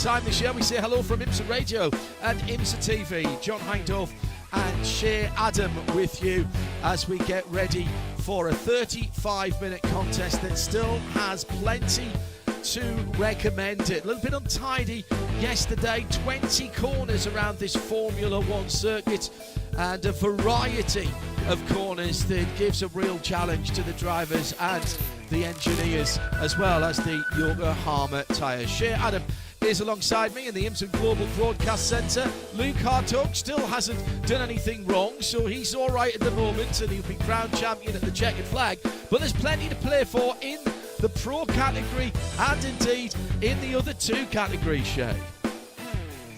time this year. We say hello from IMSA Radio and IMSA TV. John Hindorf and Shea Adam with you as we get ready for a 35-minute contest that still has plenty to recommend it. A little bit untidy yesterday, 20 corners around this Formula One circuit and a variety of corners that gives a real challenge to the drivers and the engineers, as well as the Yokohama tyres. Shea Adam is alongside me in the IMSA Global Broadcast Centre. Luke Hartog still hasn't done anything wrong, so he's all right at the moment, and he'll be crowned champion at the checkered flag. But there's plenty to play for in the Pro category and indeed in the other two categories, Shea.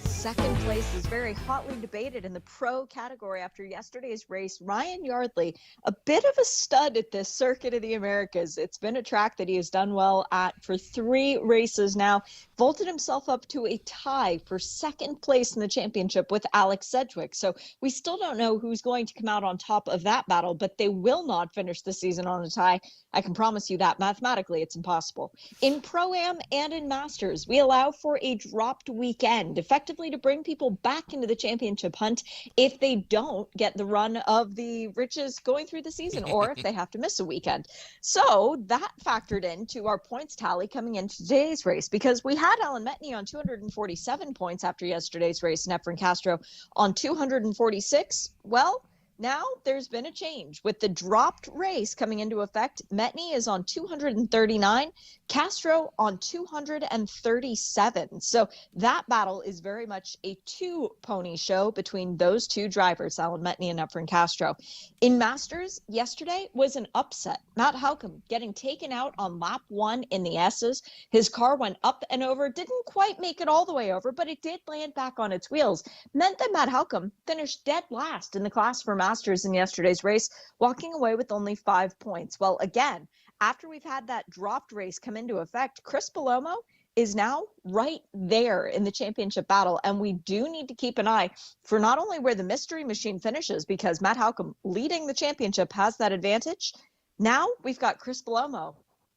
Second place is very hotly debated in the Pro category after yesterday's race. Ryan Yardley, a bit of a stud at this Circuit of the Americas. It's been a track that he has done well at for 3 races now. Vaulted himself up to a tie for second place in the championship with Alex Sedgwick. So we still don't know who's going to come out on top of that battle, but they will not finish the season on a tie. I can promise you that mathematically it's impossible. In Pro-Am and in Masters, we allow for a dropped weekend, effectively to bring people back into the championship hunt if they don't get the run of the riches going through the season, or if they have to miss a weekend. So that factored into our points tally coming into today's race, because we had Alan Metney on 247 points after yesterday's race and Efren Castro on 246. Well, now there's been a change. With the dropped race coming into effect, Metney is on 239, Castro on 237. So that battle is very much a 2-pony show between those two drivers, Alan Metney and Efren Castro. In Masters, yesterday was an upset. Matt Halcomb getting taken out on lap 1 in the S's. His car went up and over, didn't quite make it all the way over, but it did land back on its wheels. Meant that Matt Halcomb finished dead last in the class for Masters in yesterday's race, walking away with only 5 points. Well, again, after we've had that dropped race come into effect, Chris Palomo is now right there in the championship battle, and we do need to keep an eye for not only where the mystery machine finishes, because Matt Halcomb leading the championship has that advantage. Now we've got Chris Palomo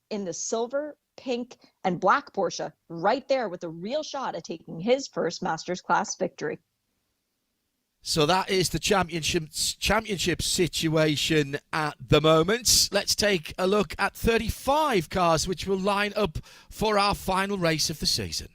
in the silver, pink, and black Porsche right there with a real shot at taking his first Masters class victory. So that is the championship situation at the moment. Let's take a look at 35 cars which will line up for our final race of the season.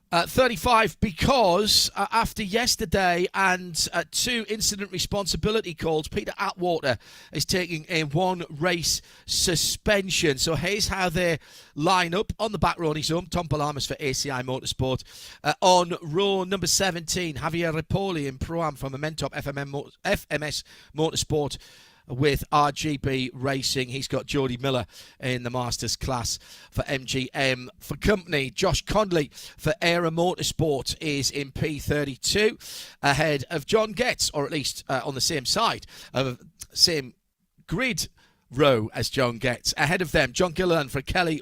35 because after yesterday and 2 incident responsibility calls, Peter Atwater is taking a 1 race suspension. So here's how they line up. On the back row on his own, Tom Palamas for ACI Motorsport. On row number 17, Javier Repoli in Pro-Am from Amentop FMS Motorsport with RGB Racing. He's got Jody Miller in the Masters class for MGM. For company, Josh Conley for Era Motorsport is in P32 ahead of John Getz, or at least on the same side of same grid row as John Getz. Ahead of them, John Gilliland for Kelly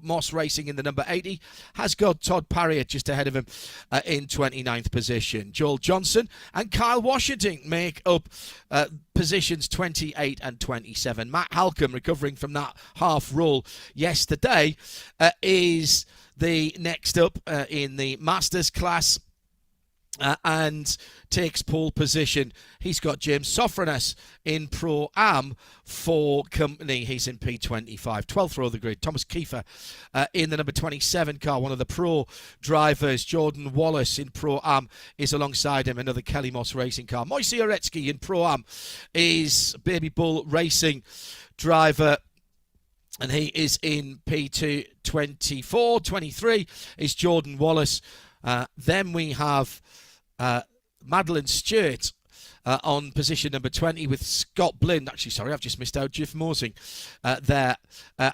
Moss Racing in the number 80 has got Todd Parriott just ahead of him in 29th position. Joel Johnson and Kyle Washington make up positions 28 and 27. Matt Halcomb, recovering from that half roll yesterday, is the next up in the Masters class and takes pole position. He's got James Sofranes in Pro-Am for company. He's in P25. 12th row of the grid. Thomas Kiefer in the number 27 car, one of the pro drivers. Jordan Wallace in Pro-Am is alongside him, another Kelly Moss Racing car. Moise Oretsky in Pro-Am is Baby Bull Racing driver, and he is in P2 24. 23 is Jordan Wallace. Then we have Madeline Stewart on position number 20 with Scott Blind. Actually, sorry, I've just missed out Jeff Mosing there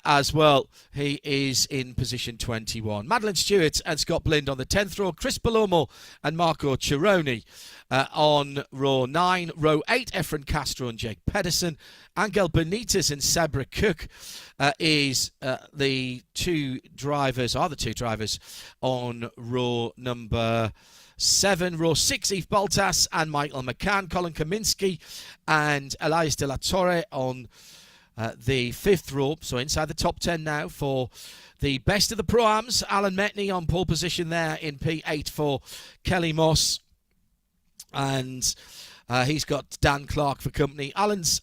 as well. He is in position 21. Madeline Stewart and Scott Blind on the 10th row. Chris Palomo and Marco Cironi on row 9. Row 8, Efren Castro and Jake Pedersen. Angel Benitez and Sabra Cook is the two drivers on row number 7. Row 6, Yves Baltas and Michael McCann. Colin Kaminsky and Elias de la Torre on the 5th row. So inside the top 10 now for the best of the Pro-Ams. Alan Metney on pole position there in P8 for Kelly Moss. And he's got Dan Clark for company. Alex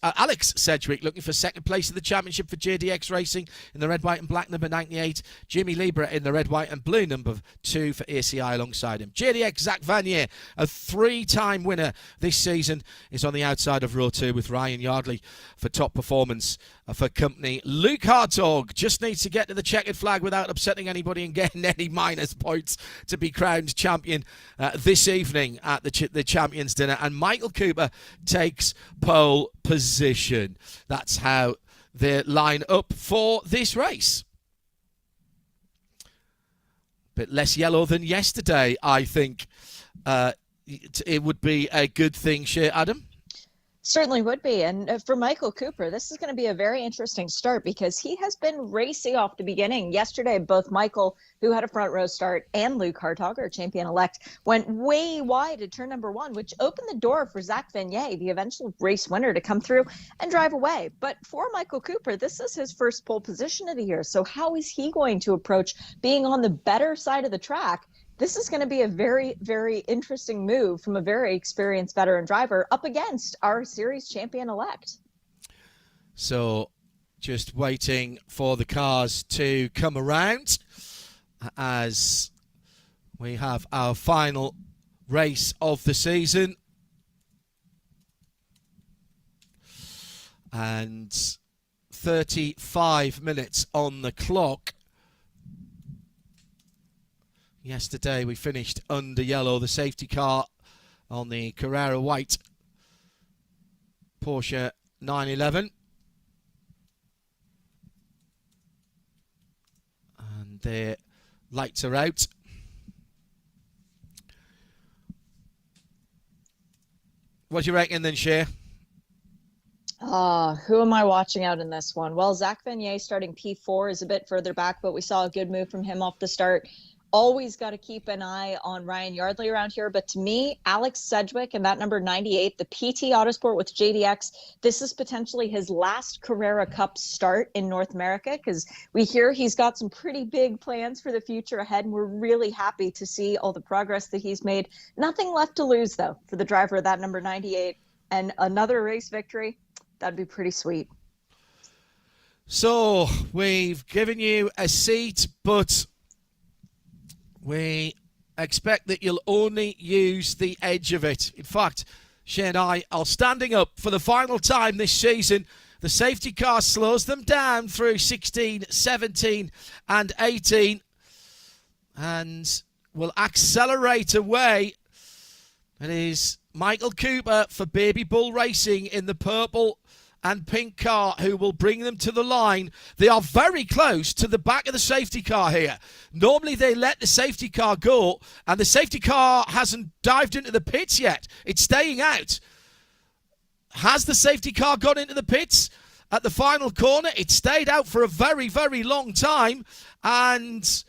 Sedgwick looking for second place in the championship for JDX Racing in the red, white and black number 98. Jimmy Libra in the red, white and blue number 2 for ACI alongside him. JDX Zach Vanier, a 3-time winner this season, is on the outside of row 2 with Ryan Yardley for top performance for company. Luke Hartog just needs to get to the checkered flag without upsetting anybody and getting any minus points to be crowned champion this evening at the Champions Dinner. And Michael Cooper takes pole position. That's how they line up for this race. Bit less yellow than yesterday, I think. It would be a good thing, Adam. Certainly would be. And for Michael Cooper, this is going to be a very interesting start because he has been racing off the beginning. Yesterday, both Michael, who had a front row start, and Luke Hartog, our champion-elect, went way wide at turn number 1, which opened the door for Zach Vanier, the eventual race winner, to come through and drive away. But for Michael Cooper, this is his first pole position of the year. So how is he going to approach being on the better side of the track? This is going to be a very, very interesting move from a very experienced veteran driver up against our series champion-elect. So just waiting for the cars to come around as we have our final race of the season. And 35 minutes on the clock. Yesterday we finished under yellow, the safety car on the Carrera white Porsche 911. And the lights are out. What do you reckon then, Shea? Who am I watching out in this one? Well, Zach Vanier starting P4 is a bit further back, but we saw a good move from him off the start. Always got to keep an eye on Ryan Yardley around here. But to me, Alex Sedgwick and that number 98, the PT Autosport with JDX, this is potentially his last Carrera Cup start in North America because we hear he's got some pretty big plans for the future ahead. And we're really happy to see all the progress that he's made. Nothing left to lose, though, for the driver of that number 98. And another race victory, that'd be pretty sweet. So we've given you a seat, but we expect that you'll only use the edge of it. In fact, Shea and I are standing up for the final time this season. The safety car slows them down through 16, 17 and 18 and will accelerate away. It is Michael Cooper for Baby Bull Racing in the purple and pink car who will bring them to the line. They are very close to the back of the safety car here. Normally they let the safety car go and the safety car hasn't dived into the pits yet. It's staying out. Has the safety car gone into the pits at the final corner? It stayed out for a very, very long time and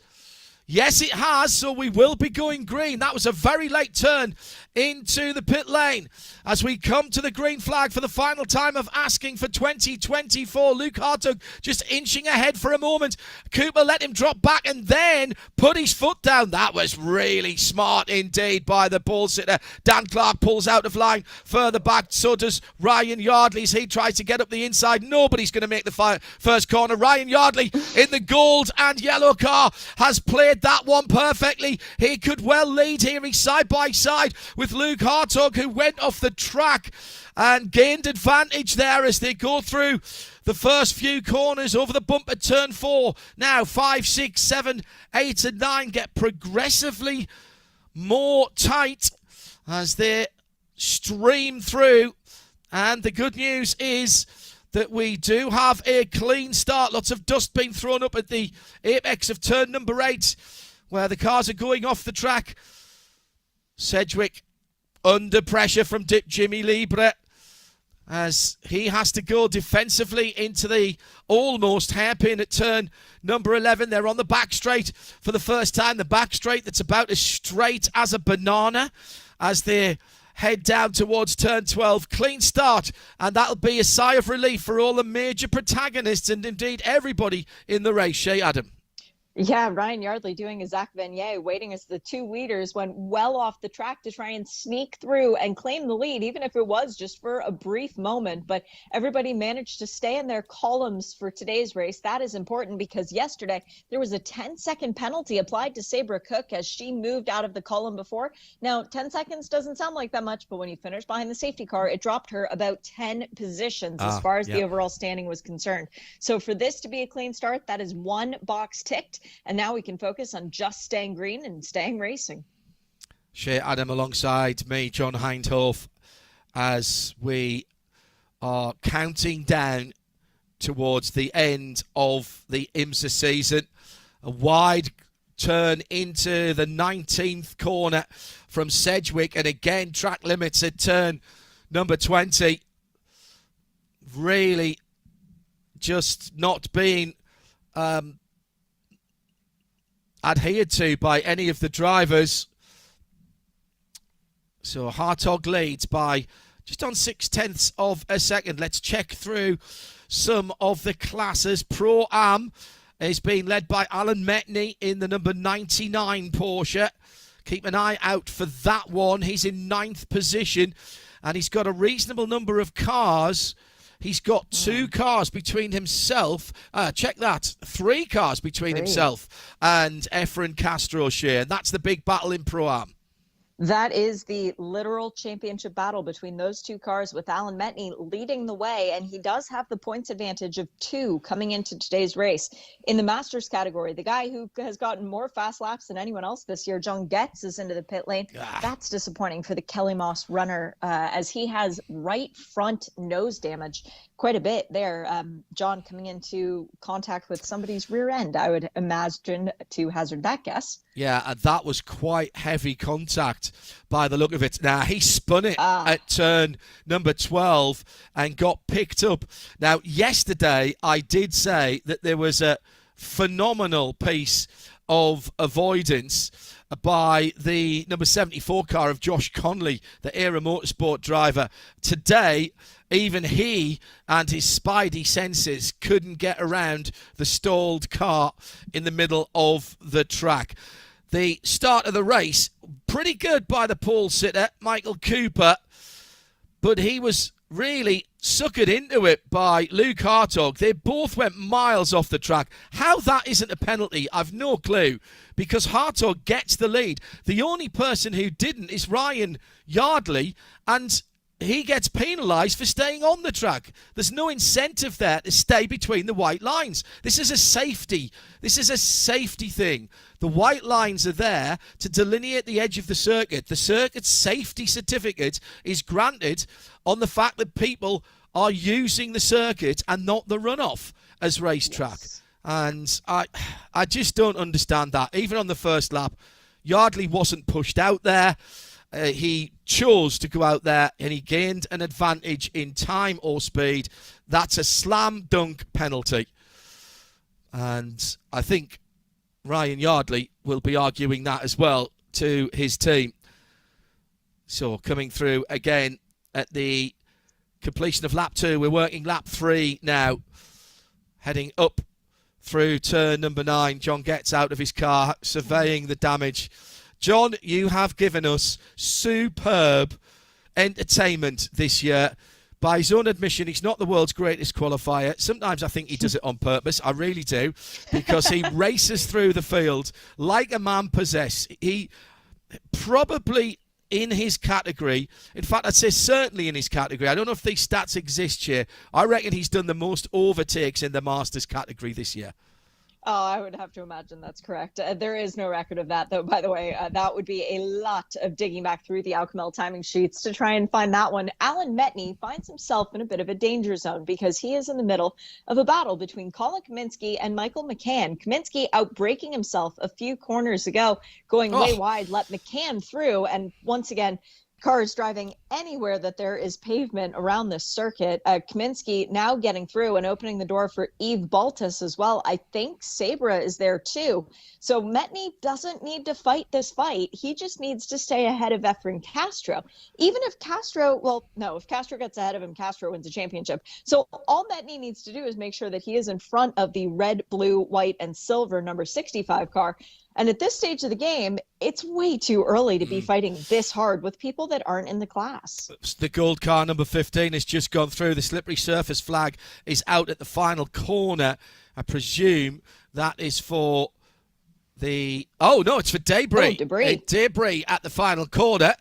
yes, it has, so we will be going green. That was a very late turn into the pit lane as we come to the green flag for the final time of asking for 2024. Luke Hartog just inching ahead for a moment. Cooper let him drop back and then put his foot down. That was really smart indeed by the ball sitter. Dan Clark pulls out of line further back. So does Ryan Yardley as he tries to get up the inside. Nobody's going to make the first corner. Ryan Yardley in the gold and yellow car has played that one perfectly. He could well lead here. He's side by side with Luke Hartog, who went off the track and gained advantage there as they go through the first few corners over the bump at turn 4. Now 5, 6, 7, 8 and 9 get progressively more tight as they stream through. And the good news is that we do have a clean start. Lots of dust being thrown up at the apex of turn number 8 where the cars are going off the track. Sedgwick under pressure from Jimmy Libre. as he has to go defensively into the almost hairpin at turn number 11. They're on the back straight for the first time. The back straight that's about as straight as a banana as they head down towards turn 12. Clean start, and that'll be a sigh of relief for all the major protagonists and indeed everybody in the race. Shay Adam. Yeah, Ryan Yardley doing a Zach Vanier, waiting as the two leaders went well off the track to try and sneak through and claim the lead, even if it was just for a brief moment. But everybody managed to stay in their columns for today's race. That is important because yesterday there was a 10-second penalty applied to Sabra Cook as she moved out of the column before. Now, 10 seconds doesn't sound like that much, but when you finish behind the safety car, it dropped her about 10 positions as far as the overall standing was concerned. So for this to be a clean start, that is one box ticked. And now we can focus on just staying green and staying racing. Shay Adam alongside me, John Hindhoff, as we are counting down towards the end of the IMSA season. A wide turn into the 19th corner from Sedgwick. And again, track limits at turn number 20. Really just not being adhered to by any of the drivers. So Hartog leads by just on 0.6 of a second. Let's check through some of the classes. Pro-Am is being led by Alan Metney in the number 99 Porsche. Keep an eye out for that one. He's in 9th position and he's got a reasonable number of cars. He's got 2 cars between himself. Check that. 3 cars between himself and Efren Castro Shea. And that's the big battle in Pro-Am. That is the literal championship battle between those 2 cars, with Alan Metney leading the way, and he does have the points advantage of 2 coming into today's race. In the Masters category, the guy who has gotten more fast laps than anyone else this year, John Getz, is into the pit lane. That's disappointing for the Kelly Moss runner, as he has right front nose damage quite a bit there. John coming into contact with somebody's rear end, I would imagine, to hazard that guess. Yeah, and that was quite heavy contact by the look of it. Now, he spun it at turn number 12 and got picked up. Now, yesterday, I did say that there was a phenomenal piece of avoidance by the number 74 car of Josh Conley, the Era Motorsport driver. Today, even he and his spidey senses couldn't get around the stalled car in the middle of the track. The start of the race, pretty good by the pole sitter, Michael Cooper, but he was really suckered into it by Luke Hartog. They both went miles off the track. How that isn't a penalty, I've no clue, because Hartog gets the lead. The only person who didn't is Ryan Yardley, and he gets penalised for staying on the track. There's no incentive there to stay between the white lines. This is a safety. This is a safety thing. The white lines are there to delineate the edge of the circuit. The circuit safety certificate is granted on the fact that people are using the circuit and not the runoff as racetrack. Yes. And I just don't understand that. Even on the first lap, Yardley wasn't pushed out there. He chose to go out there and he gained an advantage in time or speed. That's a slam dunk penalty. And I think Ryan Yardley will be arguing that as well to his team. So coming through again at the completion of lap 2, we're working lap 3 now. Heading up through turn number 9. John gets out of his car, surveying the damage. John, you have given us superb entertainment this year. By his own admission, he's not the world's greatest qualifier. Sometimes I think he does it on purpose. I really do. Because he races through the field like a man possessed. He probably in his category, in fact, I'd say certainly in his category. I don't know if these stats exist here. I reckon he's done the most overtakes in the Masters category this year. Oh, I would have to imagine that's correct. There is no record of that, though, by the way. That would be a lot of digging back through the Alcamel timing sheets to try and find that one. Alan Metney finds himself in a bit of a danger zone because he is in the middle of a battle between Colin Kaminsky and Michael McCann. Kaminsky outbraking himself a few corners ago, going way wide, let McCann through, and once again, cars driving anywhere that there is pavement around this circuit. Kaminsky now getting through and opening the door for Yves Baltas as well. I think Sabra is there too. So Metni doesn't need to fight this fight. He just needs to stay ahead of Efren Castro. Even if Castro, well, no, if Castro gets ahead of him, Castro wins the championship. So all Metni needs to do is make sure that he is in front of the red, blue, white, and silver number 65 car. And at this stage of the game, it's way too early to be fighting this hard with people that aren't in the class. The gold car, number 15, has just gone through. The slippery surface flag is out at the final corner. I presume that is for the... Oh, no, it's for debris. Oh, debris. Debris at the final corner.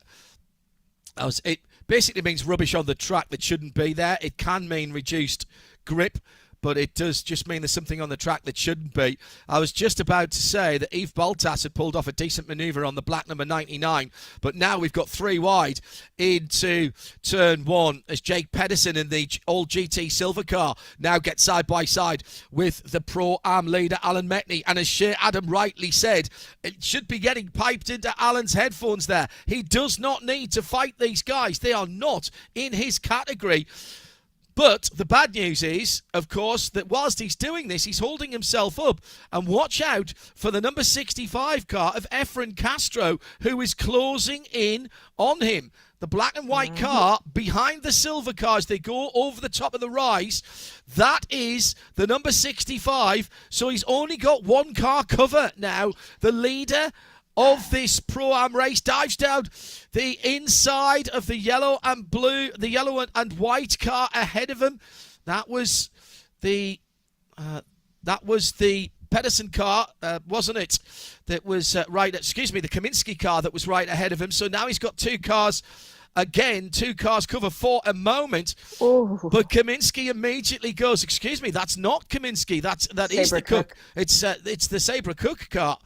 It basically means rubbish on the track that shouldn't be there. It can mean reduced grip, but it does just mean there's something on the track that shouldn't be. I was just about to say that Yves Baltas had pulled off a decent manoeuvre on the black number 99, but now we've got 3 wide into turn 1 as Jake Pedersen in the old GT silver car now get side by side with the Pro-Am leader Alan Metni. And as Shea Adam rightly said, it should be getting piped into Alan's headphones there. He does not need to fight these guys. They are not in his category. But the bad news is, of course, that whilst he's doing this, he's holding himself up. And watch out for the number 65 car of Efren Castro, who is closing in on him. The black and white car behind the silver car as they go over the top of the rise. That is the number 65. So he's only got 1 car cover now. The leader of this Pro-Am race dives down the inside of the yellow and blue, the yellow and white car ahead of him. That was the Pedersen car, wasn't it? That was the Kaminsky car that was right ahead of him. So now he's got 2 cars. Again, 2 cars cover for a moment. Ooh. But Kaminsky immediately goes, excuse me, that's not Kaminsky. That is the Cook. It's the Sabra Cook car.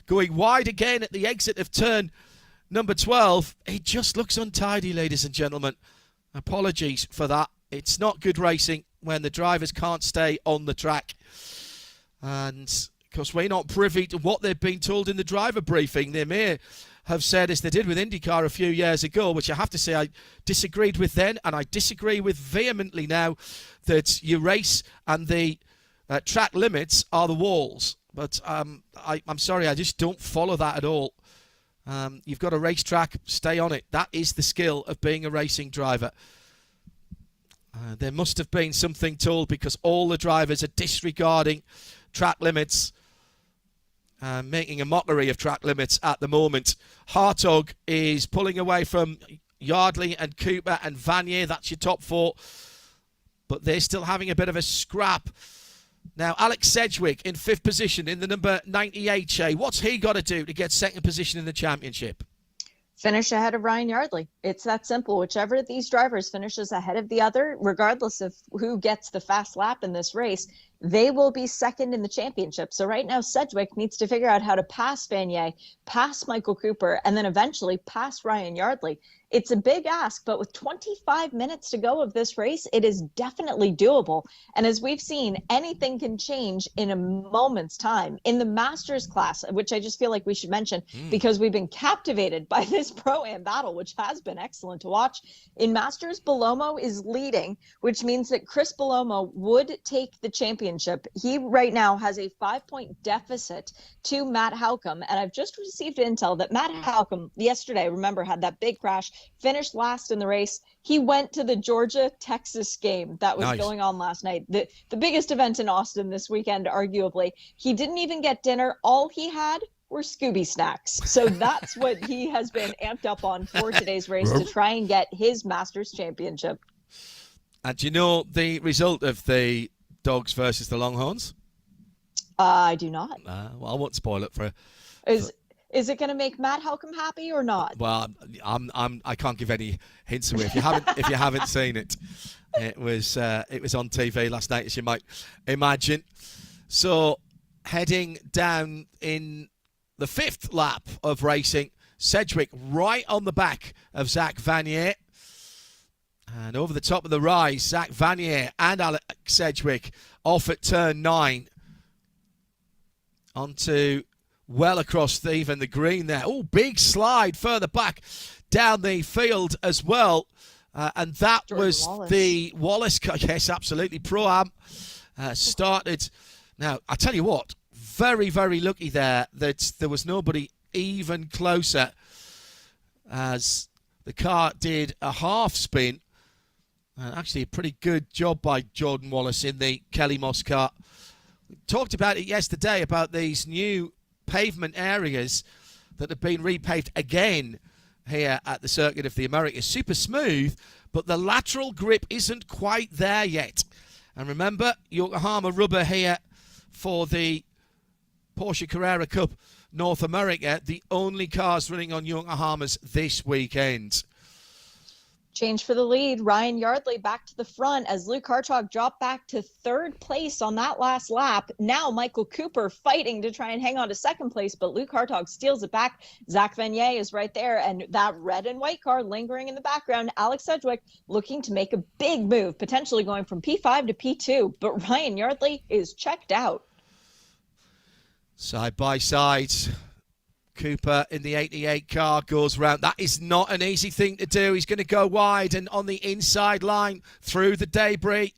Going wide again at the exit of turn number 12. It just looks untidy, ladies and gentlemen. Apologies for that. It's not good racing when the drivers can't stay on the track. And because we're not privy to what they've been told in the driver briefing. They may have said, as they did with IndyCar a few years ago, which I have to say I disagreed with then, and I disagree with vehemently now, that you race and the track limits are the walls. But I'm sorry, I just don't follow that at all. You've got a racetrack, stay on it. That is the skill of being a racing driver. There must have been something told, because all the drivers are disregarding track limits, making a mockery of track limits at the moment. Hartog is pulling away from Yardley and Cooper and Vanier. That's your top 4. But they're still having a bit of a scrap. Now, Alex Sedgwick in 5th position in the number 98, Shay. What's he got to do to get 2nd position in the championship? Finish ahead of Ryan Yardley. It's that simple. Whichever of these drivers finishes ahead of the other, regardless of who gets the fast lap in this race, they will be 2nd in the championship. So right now, Sedgwick needs to figure out how to pass Vanier, pass Michael Cooper, and then eventually pass Ryan Yardley. It's a big ask, but with 25 minutes to go of this race, it is definitely doable. And as we've seen, anything can change in a moment's time. In the Masters class, which I just feel like we should mention, because we've been captivated by this Pro-Am battle, which has been excellent to watch. In Masters, Belomo is leading, which means that Chris Belomo would take the championship. He right now has a 5-point deficit to Matt Halcomb. And I've just received intel that Matt Halcomb yesterday, remember, had that big crash, finished last in the race. He went to the Georgia-Texas game that was going on last night, the biggest event in Austin this weekend, arguably. He didn't even get dinner. All he had were Scooby snacks. So that's what he has been amped up on for today's race, to try and get his Masters championship. And do you know the result of the Dogs versus the Longhorns? I do not. Well, I won't spoil it for. Is it going to make Matt Halcomb happy or not? Well, I can't give any hints away. If you haven't seen it, it was on TV last night, as you might imagine. So heading down in the 5th lap of racing, Sedgwick right on the back of Zach Vanier. And over the top of the rise, Zach Vanier and Alex Sedgwick off at turn 9. Onto well across even the green there. Oh, big slide further back down the field as well. And that Jordan was Wallace. the Wallace car. Yes, absolutely. Pro-Am started. Now, I tell you what, very, very lucky there that there was nobody even closer, as the car did a half spin. And actually a pretty good job by Jordan Wallace in the Kelly Moss car. We talked about it yesterday, about these new pavement areas that have been repaved again here at the Circuit of the Americas. Super smooth, but the lateral grip isn't quite there yet. And remember, Yokohama rubber here for the Porsche Carrera Cup North America, the only cars running on Yokohamas this weekend. Change for the lead. Ryan Yardley back to the front as Luke Hartog dropped back to third place on that last lap. Now Michael Cooper fighting to try and hang on to second place, but Luke Hartog steals it back. Zach Vanier is right there, and that red and white car lingering in the background. Alex Sedgwick looking to make a big move, potentially going from P5 to P2, but Ryan Yardley is checked out. Side by side. Cooper in the 88 car goes round. That is not an easy thing to do. He's going to go wide and on the inside line through the debris.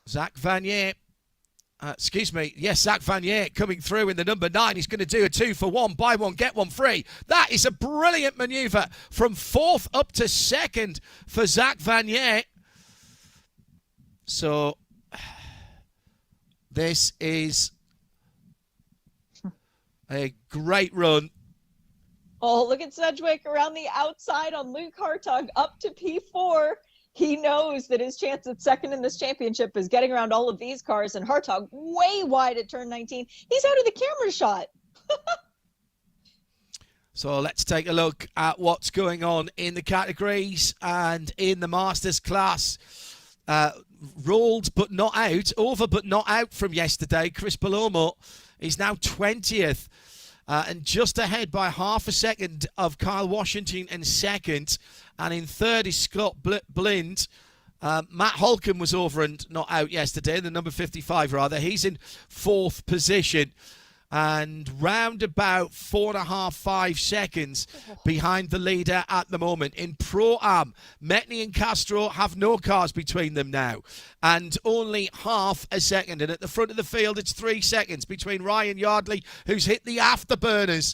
Zach Vanier. Zach Vanier coming through in the number 9. He's going to do a 2-for-1, buy one, get one free. That is a brilliant manoeuvre from 4th up to 2nd for Zach Vanier. So this is a great run. Oh, look at Sedgwick around the outside on Luke Hartog up to P4. He knows that his chance at second in this championship is getting around all of these cars, and Hartog way wide at turn 19. He's out of the camera shot. So let's take a look at what's going on in the categories and in the Masters class. Rolled but not out, over but not out from yesterday. Chris Palomo is now 20th and just ahead by half a second of Kyle Washington in second. And in third is Scott Blind. Matt Holcomb was over and not out yesterday, the number 55 rather. He's in 4th position and round about 4.5, 5 seconds behind the leader at the moment. In Pro-Am, Metney and Castro have no cars between them now, and only half a second. And at the front of the field, it's 3 seconds between Ryan Yardley, who's hit the afterburners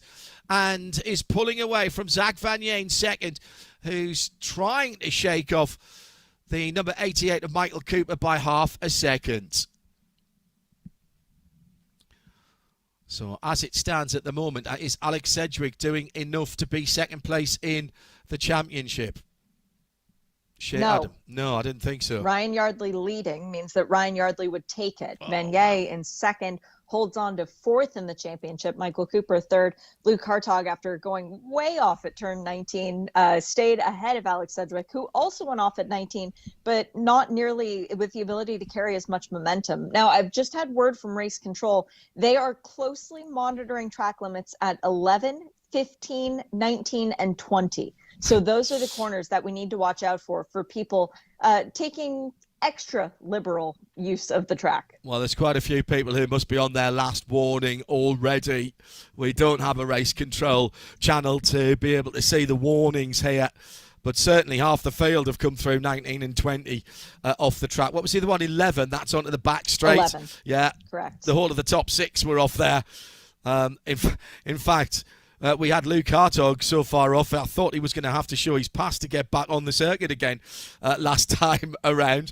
and is pulling away from Zach Vanier in second, who's trying to shake off the number 88 of Michael Cooper by half a second. So as it stands at the moment, is Alex Sedgwick doing enough to be second place in the championship? No. Adam? No, I didn't think so. Ryan Yardley leading means that Ryan Yardley would take it. Vanier in second holds on to 4th in the championship. Michael Cooper third. Luke Hartog, after going way off at turn 19, stayed ahead of Alex Sedgwick, who also went off at 19, but not nearly with the ability to carry as much momentum. Now, I've just had word from Race Control. They are closely monitoring track limits at 11, 15, 19, and 20. So those are the corners that we need to watch out for people taking extra liberal use of the track. Well, there's quite a few people who must be on their last warning already. We don't have a Race Control channel to be able to see the warnings here, but certainly half the field have come through 19 and 20 off the track. What was the other one? 11. That's onto the back straight. 11. Yeah. Correct. The whole of the top 6 were off there. In fact, we had Luke Hartog so far off, I thought he was going to have to show his pass to get back on the circuit again last time around.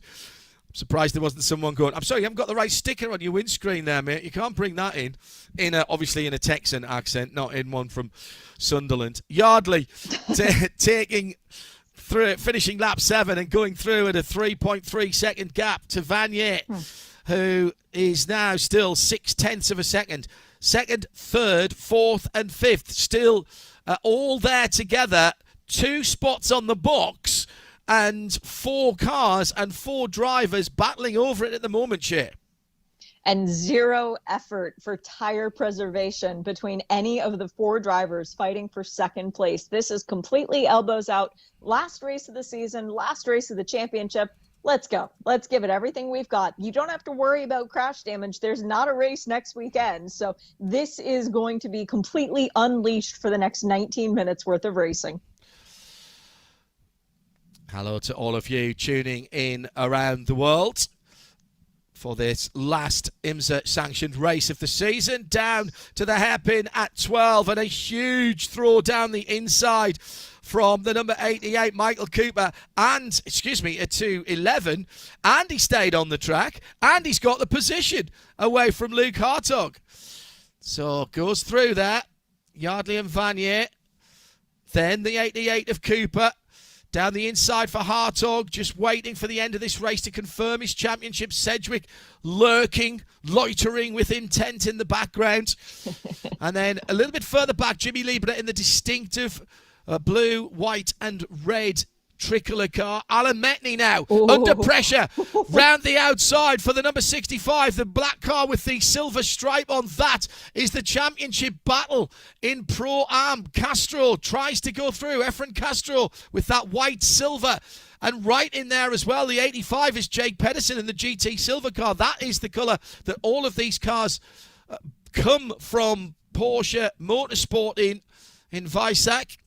I'm surprised there wasn't someone going, I'm sorry, you haven't got the right sticker on your windscreen there, mate. You can't bring that in obviously in a Texan accent, not in one from Sunderland. Yardley taking through, finishing lap 7 and going through at a 3.3 second gap to Vanier, who is now still 0.6 of a second. Second, third, 4th and 5th, still all there together. 2 spots on the box and 4 cars and 4 drivers battling over it at the moment, Shea. And 0 effort for tire preservation between any of the 4 drivers fighting for second place. This is completely elbows out. Last race of the season, last race of the championship. let's go. Let's give it everything we've got. You don't have to worry about crash damage. There's not a race next weekend. So this is going to be completely unleashed for the next 19 minutes worth of racing. Hello to all of you tuning in around the world for this last IMSA sanctioned race of the season. Down to the hairpin at 12, and a huge throw down the inside from the number 88, Michael Cooper, and, to 11, and he stayed on the track, and he's got the position away from Luke Hartog. So goes through there, Yardley and Vanier, then the 88 of Cooper, down the inside for Hartog, just waiting for the end of this race to confirm his championship. Sedgwick lurking, loitering with intent in the background. And then a little bit further back, Jimmy Lieber in the distinctive blue, white and red tricolour car. Alan Metney now under pressure round the outside for the number 65, the black car with the silver stripe on. That is the championship battle in Pro-Am. Castro tries to go through. Efren Castro with that white silver. And right in there as well, the 85 is Jake Pedersen in the GT silver car. That is the colour that all of these cars come from Porsche Motorsport in Weissach.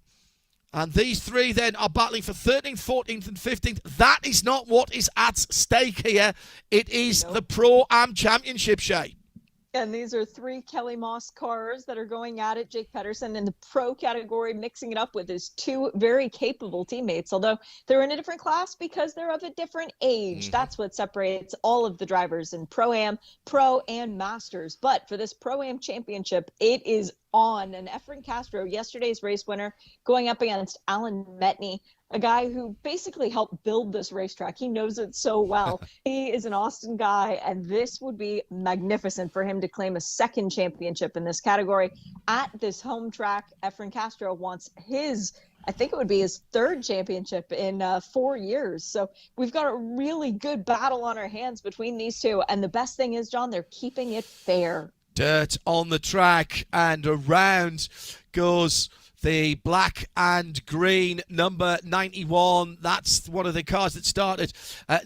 And these three then are battling for 13th, 14th and 15th. That is not what is at stake here. It is the Pro-Am Championship, Shay. And these are three Kelly Moss cars that are going at it. Jake Pedersen in the pro category, mixing it up with his two very capable teammates, although they're in a different class because they're of a different age. That's what separates all of the drivers in Pro-Am, Pro and Masters. But for this Pro-Am championship, it is on. And Efren Castro, yesterday's race winner, going up against Alan Metney, a guy who basically helped build this racetrack. He knows it so well. He is an Austin guy, and this would be magnificent for him to claim a second championship in this category at this home track. Efren Castro wants I think it would be his third championship in 4 years. So we've got a really good battle on our hands between these two. And the best thing is, John, they're keeping it fair. Dirt on the track, and around goes the black and green number 91. That's one of the cars that started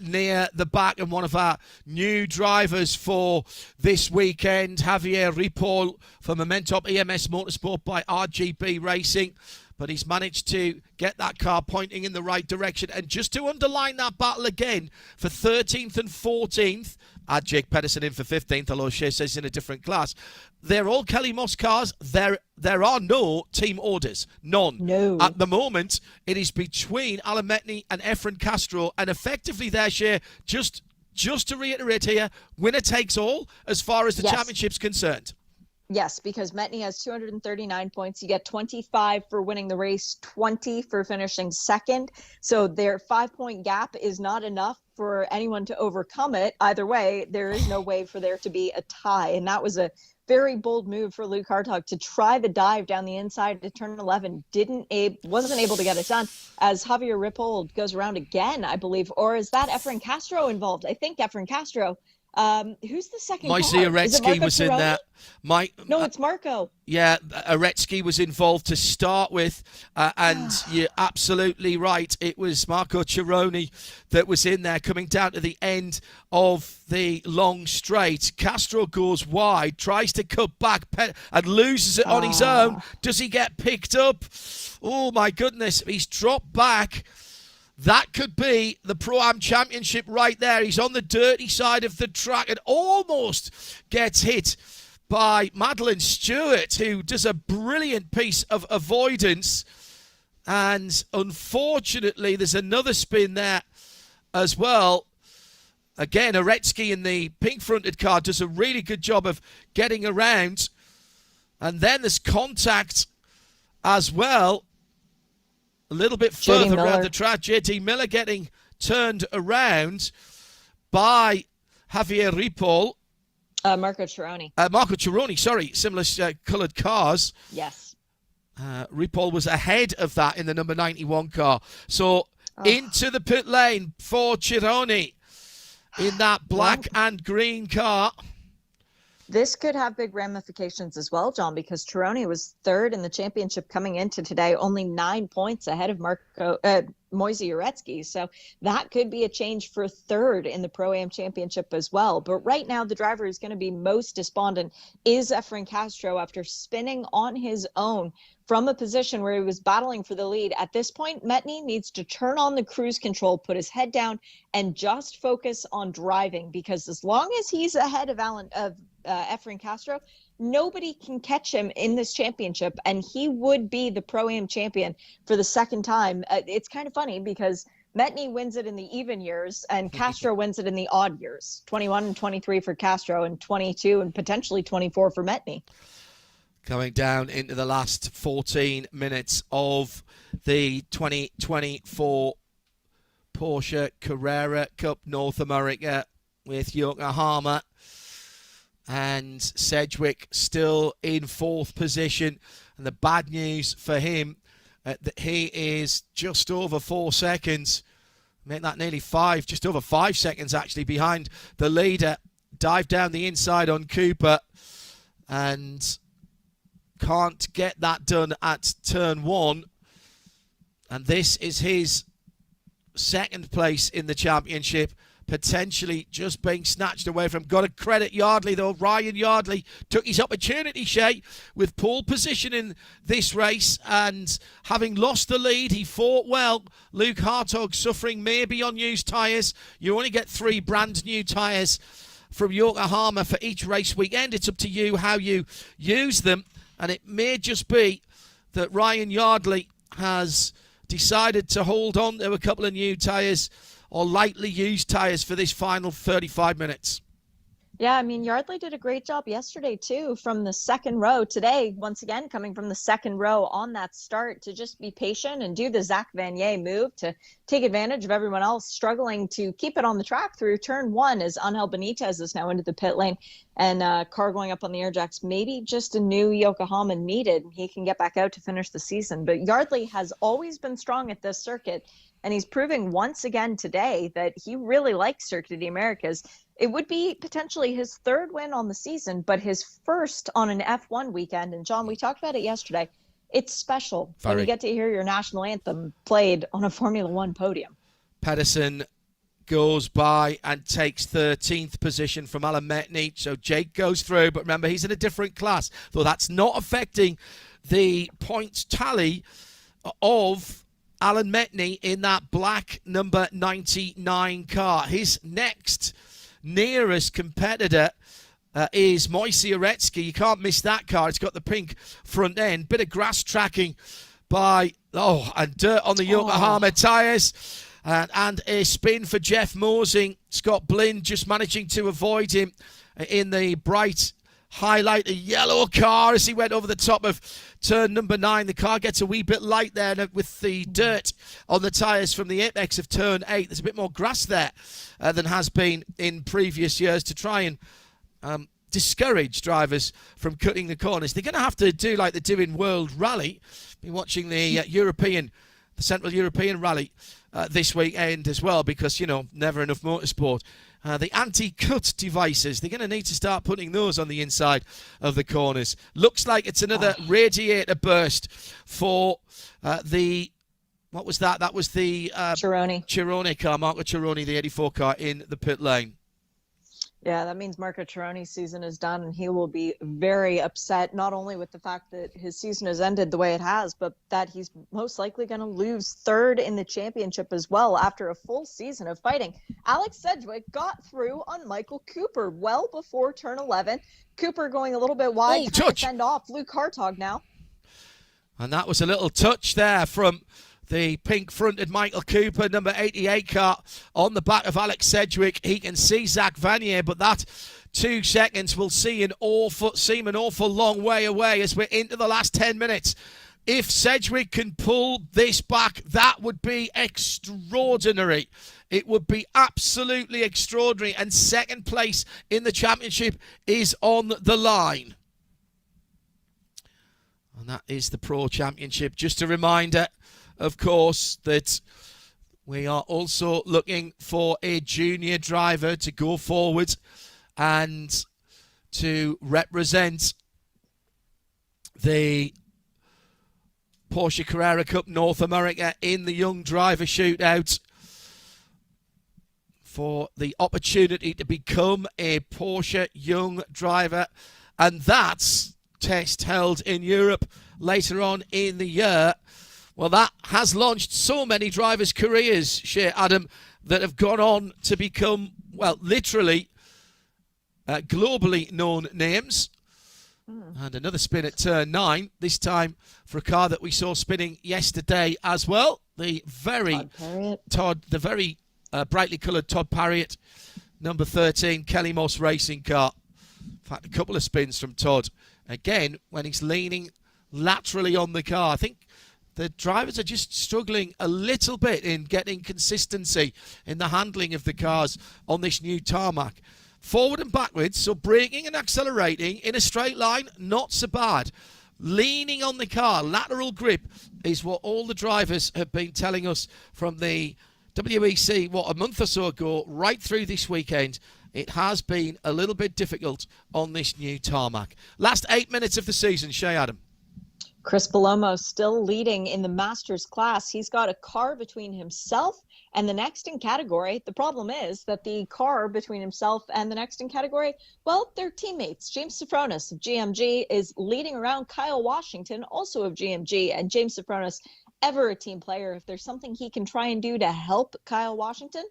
near the back, and one of our new drivers for this weekend, Javier Ripoll for Momentop EMS Motorsport by RGB Racing. But he's managed to get that car pointing in the right direction. And just to underline that battle again, for 13th and 14th, add Jake Pedersen in for 15th, although Shea says in a different class. They're all Kelly Moss cars. There are no team orders. None. No. At the moment, it is between Alan Metney and Efren Castro. And effectively there, Shea, just to reiterate here, winner takes all as far as the championship's concerned. Yes, because Metney has 239 points. You get 25 for winning the race, 20 for finishing second. So their 5-point gap is not enough for anyone to overcome it. Either way, there is no way for there to be a tie. And that was a very bold move for Luke Hartog to try the dive down the inside to turn 11. Wasn't able to get it done, as Javier Ripoll goes around again, I believe. Or is that Efren Castro involved? I think Efren Castro. Who's the second car? Aretsky was in there. No, it's Marco. Yeah, Aretsky was involved to start with, and you're absolutely right. It was Marco Cironi that was in there coming down to the end of the long straight. Castro goes wide, tries to cut back and loses it on his own. Does he get picked up? Oh, my goodness. He's dropped back. That could be the Pro-Am Championship right there. He's on the dirty side of the track and almost gets hit by Madeline Stewart, who does a brilliant piece of avoidance. And unfortunately, there's another spin there as well. Again, Aretsky in the pink-fronted car does a really good job of getting around. And then there's contact as well. A little bit further around the track, JT Miller getting turned around by Javier Ripoll. Marco Cironi. Sorry, similar coloured cars. Yes. Ripoll was ahead of that in the number 91 car. So into the pit lane for Cironi in that black and green car. This could have big ramifications as well, John, because Cironi was third in the championship coming into today, only 9 points ahead of Moise Uretsky. So that could be a change for third in the Pro-Am Championship as well. But right now, the driver who's going to be most despondent is Efren Castro after spinning on his own from a position where he was battling for the lead. At this point, Metni needs to turn on the cruise control, put his head down, and just focus on driving, because as long as he's ahead of Efren Castro, nobody can catch him in this championship, and he would be the Pro-Am champion for the second time. It's kind of funny because Metni wins it in the even years and Castro wins it in the odd years. 21 and 23 for Castro and 22 and potentially 24 for Metni. Going down into the last 14 minutes of the 2024 Porsche Carrera Cup North America with Yokohama. And Sedgwick still in fourth position. And the bad news for him, that he is just over 4 seconds. Make that nearly 5, just over 5 seconds actually behind the leader. Dive down the inside on Cooper. And can't get that done at turn 1. And this is his second place in the championship, potentially just being snatched away from. Got to credit Yardley, though. Ryan Yardley took his opportunity, Shay, with pole position in this race, and having lost the lead, he fought well. Luke Hartog suffering maybe on used tyres. You only get 3 brand new tyres from Yokohama for each race weekend. It's up to you how you use them, and it may just be that Ryan Yardley has decided to hold on to a couple of new tyres or lightly used tyres for this final 35 minutes. Yeah, I mean, Yardley did a great job yesterday, too, from the second row. Today, once again, coming from the second row on that start to just be patient and do the Zach Vanier move to take advantage of everyone else struggling to keep it on the track through turn 1, as Angel Benitez is now into the pit lane and car going up on the air jacks. Maybe just a new Yokohama needed. He can get back out to finish the season. But Yardley has always been strong at this circuit, and he's proving once again today that he really likes Circuit of the Americas. It would be potentially his third win on the season, but his first on an F1 weekend. And John, we talked about it yesterday. It's special when you get to hear your national anthem played on a Formula One podium. Pedersen goes by and takes 13th position from Alan Metni. So Jake goes through, but remember, he's in a different class. Though that's not affecting the points tally of Alan Metni in that black number 99 car. His next nearest competitor is Moise Uretsky. You can't miss that car. It's got the pink front end. Bit of grass tracking by, and dirt on the Yokohama tyres. And a spin for Jeff Mosing. Scott Blinn just managing to avoid him in the bright highlight, a yellow car as he went over the top of turn number 9. The car gets a wee bit light there with the dirt on the tyres from the apex of turn 8. There's a bit more grass there than has been in previous years to try and discourage drivers from cutting the corners. They're going to have to do like they do in World Rally. Been watching the Central European Rally this weekend as well, because, never enough motorsport. The anti-cut devices, they're going to need to start putting those on the inside of the corners. Looks like it's another radiator burst for what was that? That was the Chironi car, Marco Chironi, the 84 car in the pit lane. Yeah, that means Marco Chironi's season is done, and he will be very upset, not only with the fact that his season has ended the way it has, but that he's most likely going to lose third in the championship as well after a full season of fighting. Alex Sedgwick got through on Michael Cooper well before turn 11. Cooper going a little bit wide, trying to send off Luke Hartog now. And that was a little touch there from the pink-fronted Michael Cooper, number 88 car, on the back of Alex Sedgwick. He can see Zach Vanier, but that 2 seconds will seem an awful long way away as we're into the last 10 minutes. If Sedgwick can pull this back, that would be extraordinary. It would be absolutely extraordinary. And second place in the championship is on the line. And that is the Pro Championship. Just a reminder, of course, that we are also looking for a junior driver to go forward and to represent the Porsche Carrera Cup North America in the Young Driver Shootout for the opportunity to become a Porsche Young Driver. And that's test held in Europe later on in the year. Well, that has launched so many drivers' careers, Shea Adam, that have gone on to become, well, literally globally known names. And another spin at turn 9, this time for a car that we saw spinning yesterday as well. The very brightly coloured Todd Parriott, number 13, Kelly Moss racing car. In fact, a couple of spins from Todd. Again, when he's leaning laterally on the car, I think the drivers are just struggling a little bit in getting consistency in the handling of the cars on this new tarmac. Forward and backwards, so braking and accelerating in a straight line, not so bad. Leaning on the car, lateral grip, is what all the drivers have been telling us from the WEC, a month or so ago, right through this weekend. It has been a little bit difficult on this new tarmac. Last 8 minutes of the season, Shea Adam. Chris Palomo still leading in the Masters class. He's got a car between himself and the next in category. The problem is that the car between himself and the next in category, well, they're teammates. James Safronis of GMG is leading around Kyle Washington, also of GMG, and James Safronis, ever a team player. If there's something he can try and do to help Kyle Washington,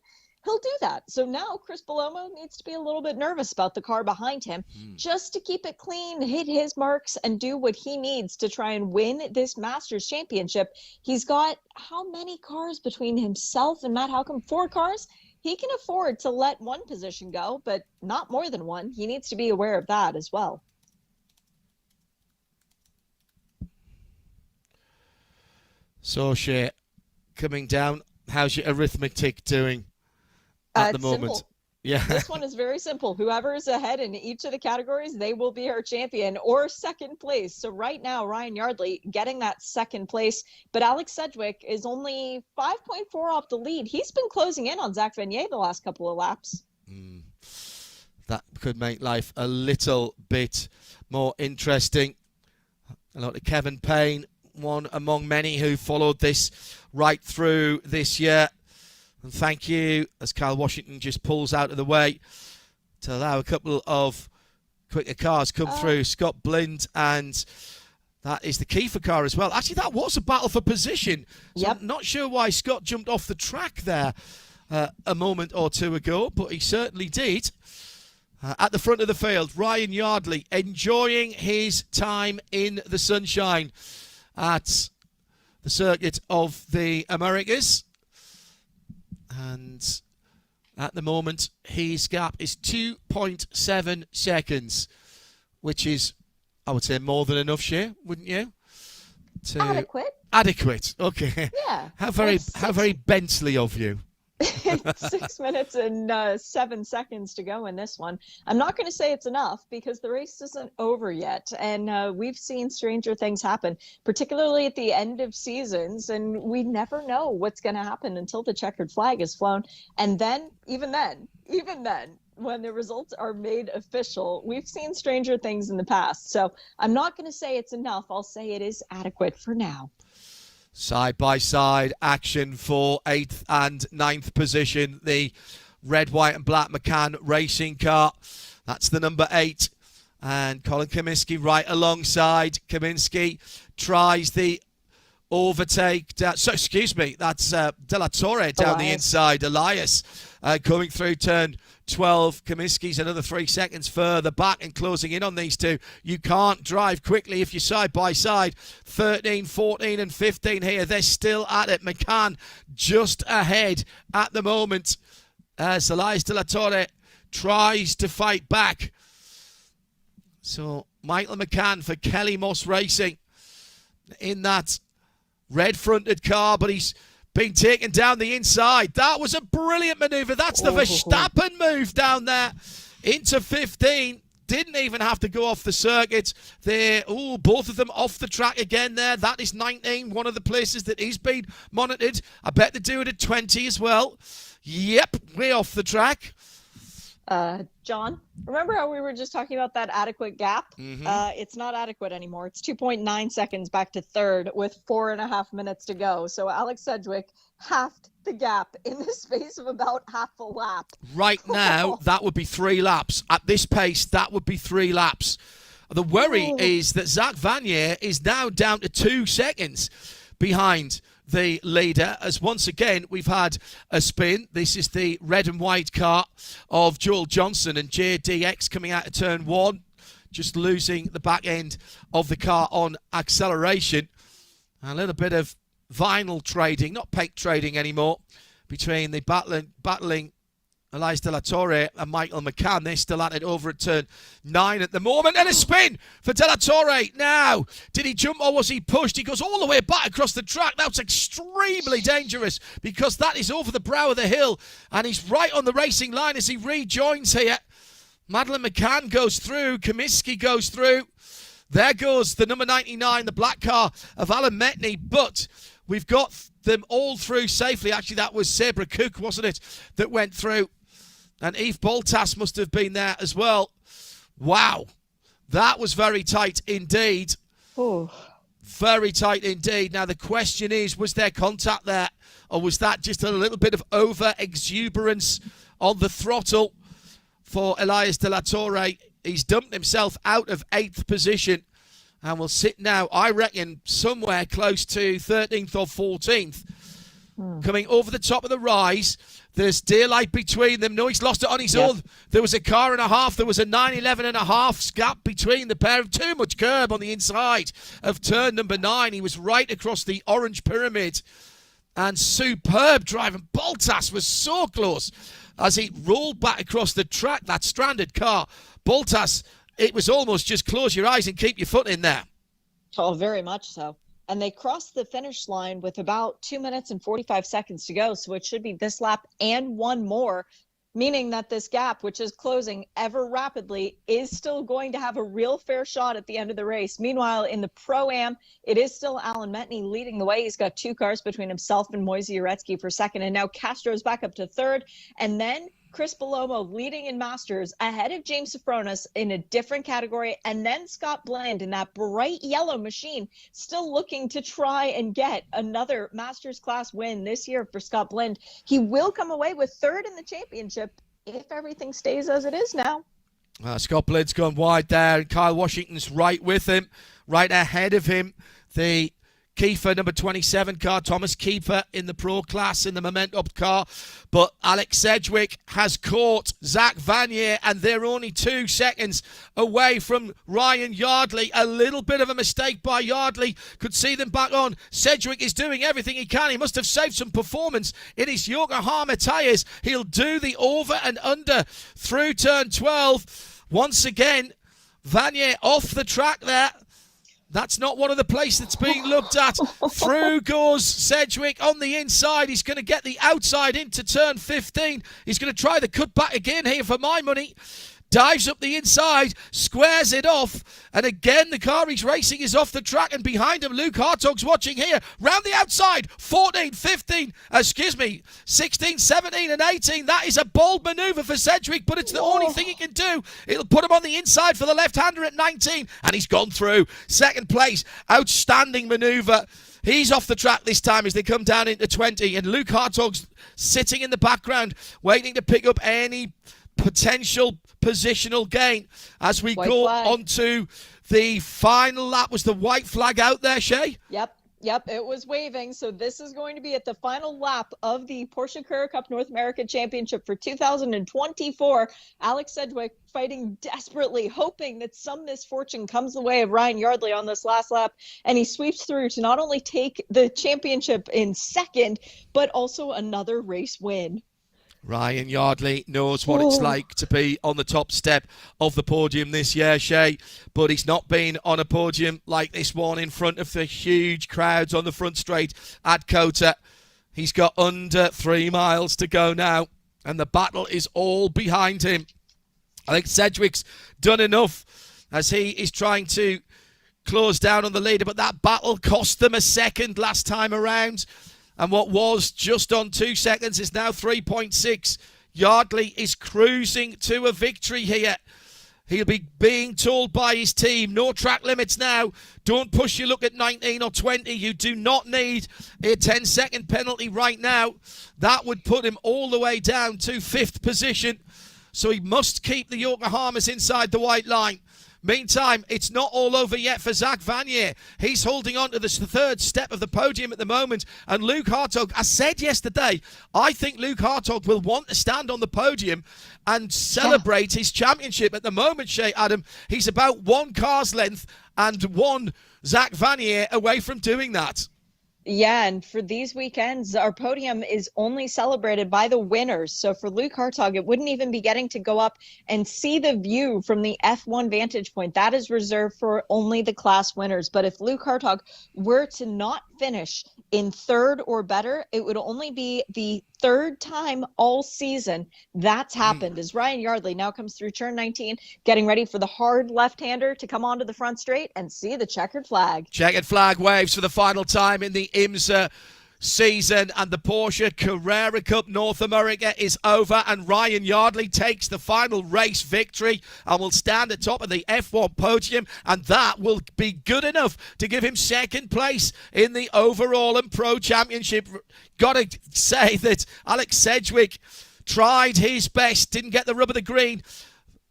he'll do that. So now Chris Palomo needs to be a little bit nervous about the car behind him, just to keep it clean, hit his marks, and do what he needs to try and win this Masters Championship. He's got how many cars between himself and Matt Halcomb? 4 cars. He can afford to let one position go, but not more than one. He needs to be aware of that as well. So, Shea, coming down, how's your arithmetic doing at the moment? Simple. Yeah. This one is very simple. Whoever is ahead in each of the categories, they will be our champion or second place. So right now, Ryan Yardley getting that second place, but Alex Sedgwick is only 5.4 off the lead. He's been closing in on Zach Vanier the last couple of laps. That could make life a little bit more interesting. Hello to Kevin Payne, one among many who followed this right through this year. And thank you, as Kyle Washington just pulls out of the way to allow a couple of quicker cars come through. Scott Blind, and that is the Kiefer car as well. Actually, that was a battle for position. So I'm not sure why Scott jumped off the track there a moment or two ago, but he certainly did. At the front of the field, Ryan Yardley enjoying his time in the sunshine at the circuit of the Americas. And at the moment, his gap is 2.7 seconds, which is, I would say, more than enough, Shea, wouldn't you? Adequate. Okay. Yeah. How very Bentley of you. 6 minutes and 7 seconds to go in this one. I'm not going to say it's enough because the race isn't over yet. And we've seen stranger things happen, particularly at the end of seasons. And we never know what's going to happen until the checkered flag is flown. And then, even then, when the results are made official, we've seen stranger things in the past. So I'm not going to say it's enough. I'll say it is adequate for now. Side-by-side action for 8th and 9th position. The red, white and black McCann racing car. That's the number 8. And Colin Kaminsky right alongside. Kaminsky tries the overtake. That's De La Torre down the inside. Elias going through turn 12. Kaminsky's another 3 seconds further back and closing in on these two. You can't drive quickly if you're side by side. 13, 14 and 15 here. They're still at it. McCann just ahead at the moment as Elias De La Torre tries to fight back. So Michael McCann for Kelly Moss Racing in that red-fronted car, but he's been taken down the inside. That was a brilliant manoeuvre. That's the Verstappen move down there into 15. Didn't even have to go off the circuit. Both of them off the track again there. That is 19, one of the places that he's been monitored. I bet they do it at 20 as well. Yep, way off the track. John, remember how we were just talking about that adequate gap? It's not adequate anymore. It's 2.9 seconds back to third with 4.5 minutes to go. So Alex Sedgwick halved the gap in the space of about half a lap. Right now, that would be 3 laps. At this pace, that would be 3 laps. The worry is that Zach Vanier is now down to 2 seconds behind the leader, as once again we've had a spin. This is the red and white car of Joel Johnson and JDX coming out of turn 1, just losing the back end of the car on acceleration. A little bit of vinyl trading, not paint trading anymore, between the battling Elias De La Torre and Michael McCann. They're still at it over at turn 9 at the moment. And a spin for De La Torre. Now, did he jump or was he pushed? He goes all the way back across the track. That's extremely dangerous because that is over the brow of the hill. And he's right on the racing line as he rejoins here. Madeleine McCann goes through. Comiskey goes through. There goes the number 99, the black car of Alan Metney. But we've got them all through safely. Actually, that was Sabra Cook, wasn't it, that went through? And Yves Boltas must have been there as well. Wow. That was very tight indeed. Oh. Very tight indeed. Now, the question is, was there contact there? Or was that just a little bit of over-exuberance on the throttle for Elias De La Torre? He's dumped himself out of 8th position and will sit now, I reckon, somewhere close to 13th or 14th. Coming over the top of the rise. There's daylight between them. No, he's lost it on his own. There was a car and a half. There was a 9.11 and a half gap between the pair. Too much curb on the inside of turn number 9. He was right across the orange pyramid. And superb driving. Boltas was so close as he rolled back across the track, that stranded car. Boltas, it was almost just close your eyes and keep your foot in there. Oh, very much so. And they crossed the finish line with about 2 minutes and 45 seconds to go. So it should be this lap and one more, meaning that this gap, which is closing ever rapidly, is still going to have a real fair shot at the end of the race. Meanwhile, in the Pro-Am, it is still Alan Metney leading the way. He's got 2 cars between himself and Moise Uretsky for second. And now Castro's back up to third. And then Chris Belomo leading in Masters ahead of James Safronis in a different category. And then Scott Bland in that bright yellow machine still looking to try and get another Masters class win this year for Scott Bland. He will come away with third in the championship if everything stays as it is now. Scott Bland's gone wide there, and Kyle Washington's right with him, right ahead of him. The Kiefer, number 27 car, Thomas Kiefer in the Pro class in the Memento car. But Alex Sedgwick has caught Zach Vanier, and they're only 2 seconds away from Ryan Yardley. A little bit of a mistake by Yardley. Could see them back on. Sedgwick is doing everything he can. He must have saved some performance in his Yokohama tyres. He'll do the over and under through turn 12. Once again, Vanier off the track there. That's not one of the places that's being looked at. Through goes Sedgwick on the inside. He's going to get the outside into turn 15. He's going to try the cutback again here for my money. Dives up the inside, squares it off, and again the car he's racing is off the track, and behind him Luke Hartog's watching here. Round the outside, 14, 15, 16, 17 and 18. That is a bold manoeuvre for Sedgwick, but it's the only thing he can do. It'll put him on the inside for the left-hander at 19, and he's gone through. Second place, outstanding manoeuvre. He's off the track this time as they come down into 20, and Luke Hartog's sitting in the background, waiting to pick up any potential positional gain as we go on to the final lap. Was the white flag out there, Shay? Yep, it was waving. So this is going to be at the final lap of the Porsche Carrera Cup North America Championship for 2024. Alex Sedgwick fighting desperately, hoping that some misfortune comes the way of Ryan Yardley on this last lap, and he sweeps through to not only take the championship in second, but also another race win. Ryan Yardley knows what it's like to be on the top step of the podium this year, Shay, but he's not been on a podium like this one in front of the huge crowds on the front straight at Kota. He's got under 3 miles to go now, and the battle is all behind him. I think Sedgwick's done enough as he is trying to close down on the leader, but that battle cost them a second last time around. And what was just on 2 seconds is now 3.6. Yardley is cruising to a victory here. He'll be being told by his team, no track limits now. Don't push your luck at 19 or 20. You do not need a 10-second penalty right now. That would put him all the way down to 5th position. So he must keep the Yokohamas inside the white line. Meantime, it's not all over yet for Zach Vanier. He's holding on to the 3rd step of the podium at the moment. And Luke Hartog, I said yesterday, I think Luke Hartog will want to stand on the podium and celebrate his championship. At the moment, Shea Adam, he's about 1 car's length and 1 Zach Vanier away from doing that. Yeah, and for these weekends, our podium is only celebrated by the winners. So for Luke Hartog, it wouldn't even be getting to go up and see the view from the F1 vantage point. That is reserved for only the class winners. But if Luke Hartog were to not finish in 3rd or better, it would only be the 3rd time all season that's happened, as Ryan Yardley now comes through turn 19, getting ready for the hard left-hander to come onto the front straight and see the checkered flag. Checkered flag waves for the final time in the IMSA season, and the Porsche Carrera Cup North America is over, and Ryan Yardley takes the final race victory and will stand atop of the F1 podium, and that will be good enough to give him 2nd place in the overall and pro championship. Gotta say that Alex Sedgwick tried his best, didn't get the rub of the green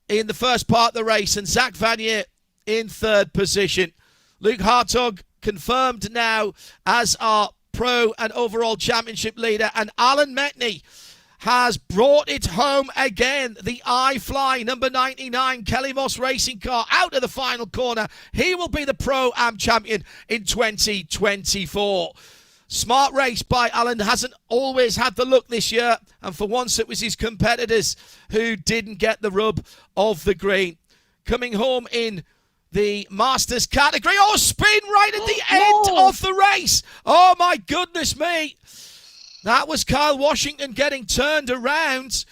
in the first part of the race, and Zach Vanier in 3rd position. Luke Hartog confirmed now as our pro and overall championship leader, and Alan Metney has brought it home again. The iFly number 99 Kelly Moss racing car out of the final corner. He will be the Pro-Am champion in 2024. Smart race by Alan. Hasn't always had the luck this year, and for once it was his competitors who didn't get the rub of the green. Coming home in the Masters category. Oh, spin right at the end of the race. Oh, my goodness me. That was Kyle Washington getting turned around.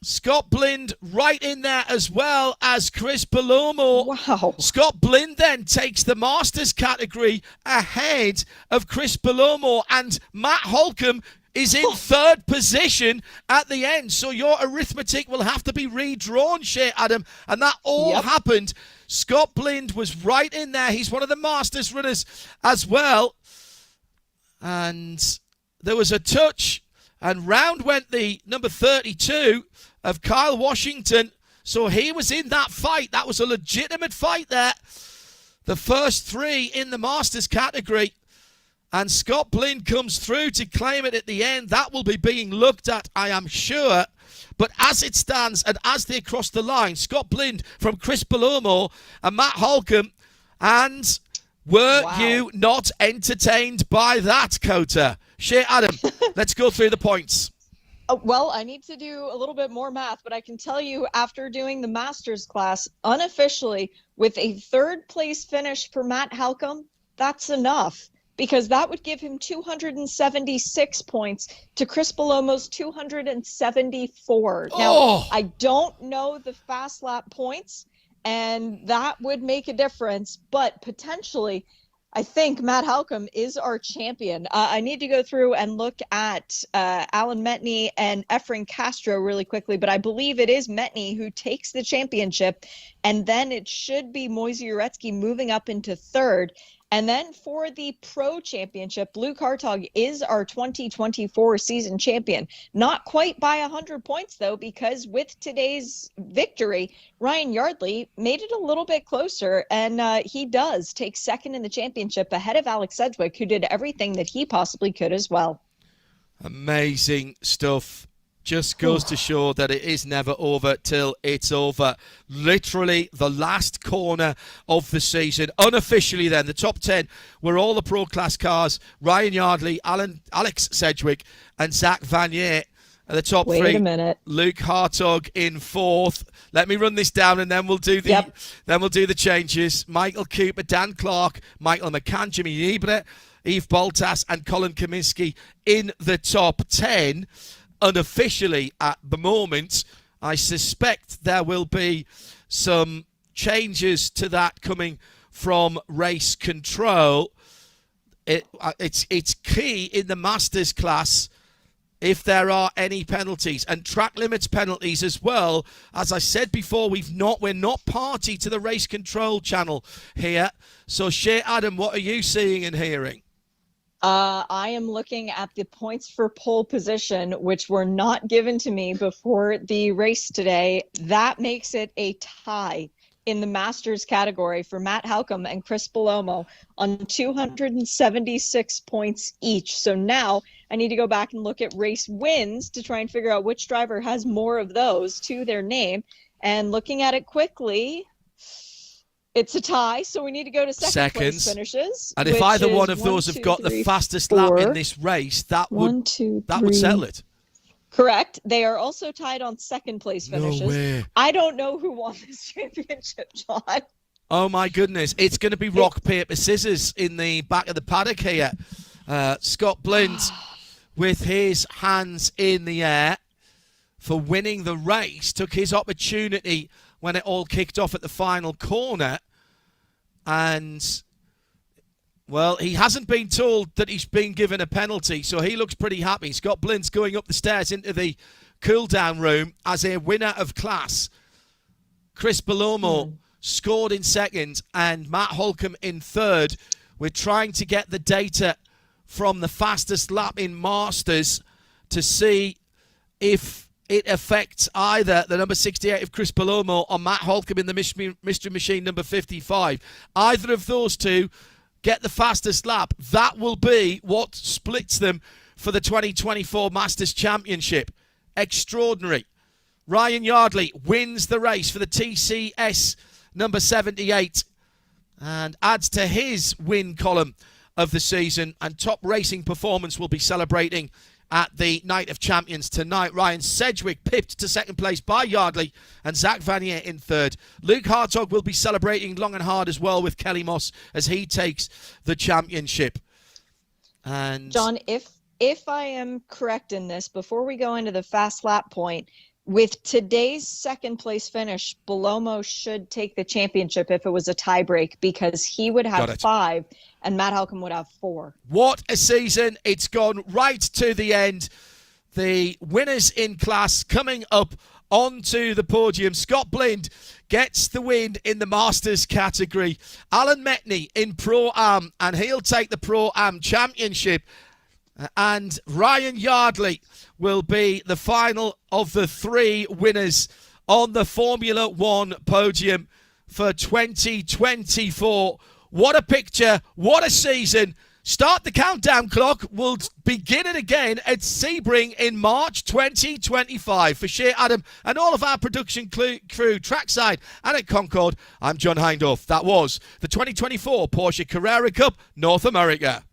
Scott Blind right in there as well as Chris Palomo. Wow. Scott Blind then takes the Masters category ahead of Chris Palomo, and Matt Holcomb is in 3rd position at the end. So your arithmetic will have to be redrawn, Shea Adam, and that all happened. Scott Blind was right in there. He's one of the Masters runners as well. And there was a touch, and round went the number 32 of Kyle Washington. So he was in that fight. That was a legitimate fight there. The first 3 in the Masters category. And Scott Blind comes through to claim it at the end. That will be being looked at, I am sure. But as it stands, and as they cross the line, Scott Blind from Chris Palomo and Matt Holcomb. And were you not entertained by that, Cota? Shea Adam, let's go through the points. Well, I need to do a little bit more math, but I can tell you after doing the Masters class, unofficially, with a 3rd place finish for Matt Holcomb, that's enough. Because that would give him 276 points to Chris Palomo's 274. Now, I don't know the fast lap points, and that would make a difference, but potentially, I think Matt Holcomb is our champion. I need to go through and look at Alan Metney and Efren Castro really quickly, but I believe it is Metney who takes the championship, and then it should be Moise Uretsky moving up into 3rd. And then for the Pro Championship, Luke Hartog is our 2024 season champion. Not quite by 100 points, though, because with today's victory, Ryan Yardley made it a little bit closer, and he does take 2nd in the championship ahead of Alex Sedgwick, who did everything that he possibly could as well. Amazing stuff. Just goes to show that it is never over till it's over. Literally the last corner of the season. Unofficially then, the top 10 were all the pro class cars. Ryan Yardley, Alex Sedgwick and Zach Vanier. And the top 3, Wait a minute. Luke Hartog in 4th. Let me run this down and then we'll do the changes. Michael Cooper, Dan Clark, Michael McCann, Jimmy Niebler, Yves Baltas and Colin Kaminsky in the top 10. Unofficially at the moment, I suspect there will be some changes to that coming from race control. It's key in the Masters class. if there are any penalties, and track limits penalties as well. As I said before, we're not party to the race control channel here. So Shea Adam, what are you seeing and hearing? I am looking at the points for pole position, which were not given to me before the race today. That makes it a tie in the Masters category for Matt Halcomb and Chris Belomo on 276 points each. So now I need to go back and look at race wins to try and figure out which driver has more of those to their name. And looking at it quickly, it's a tie, so we need to go to second place finishes. And if either one of those have got the fastest lap in this race, that would settle it. Correct. They are also tied on second place finishes. No way. I don't know who won this championship, John. Oh my goodness. It's going to be rock, paper, scissors in the back of the paddock here. Scott Blind with his hands in the air for winning the race, took his opportunity when it all kicked off at the final corner. And, well, he hasn't been told that he's been given a penalty, so he looks pretty happy. Scott Blind's going up the stairs into the cool-down room as a winner of class. Chris Belomo scored in second and Matt Holcomb in third. We're trying to get the data from the fastest lap in Masters to see if it affects either the number 68 of Chris Belomo or Matt Holcomb in the Mystery Machine number 55. Either of those two get the fastest lap. That will be what splits them for the 2024 Masters Championship. Extraordinary. Ryan Yardley wins the race for the TCS number 78 and adds to his win column of the season, and top racing performance will be celebrating at the Night of Champions tonight. Ryan Sedgwick pipped to second place by Yardley and Zach Vanier in third. Luke Hartog will be celebrating long and hard as well with Kelly Moss as he takes the championship. And John, if I am correct in this, before we go into the fast lap point, with today's second place finish, Belomo should take the championship if it was a tiebreak, because he would have 5 and Matt Halcomb would have 4. What a season. It's gone right to the end. The winners in class coming up onto the podium. Scott Blind gets the win in the Masters category. Alan Metney in Pro-Am, and he'll take the Pro-Am championship. And Ryan Yardley will be the final of the 3 winners on the Formula One podium for 2024. What a picture, what a season. Start the countdown clock. We'll begin it again at Sebring in March 2025. For Shea Adam and all of our production crew, trackside and at Concord, I'm John Hindorf. That was the 2024 Porsche Carrera Cup North America.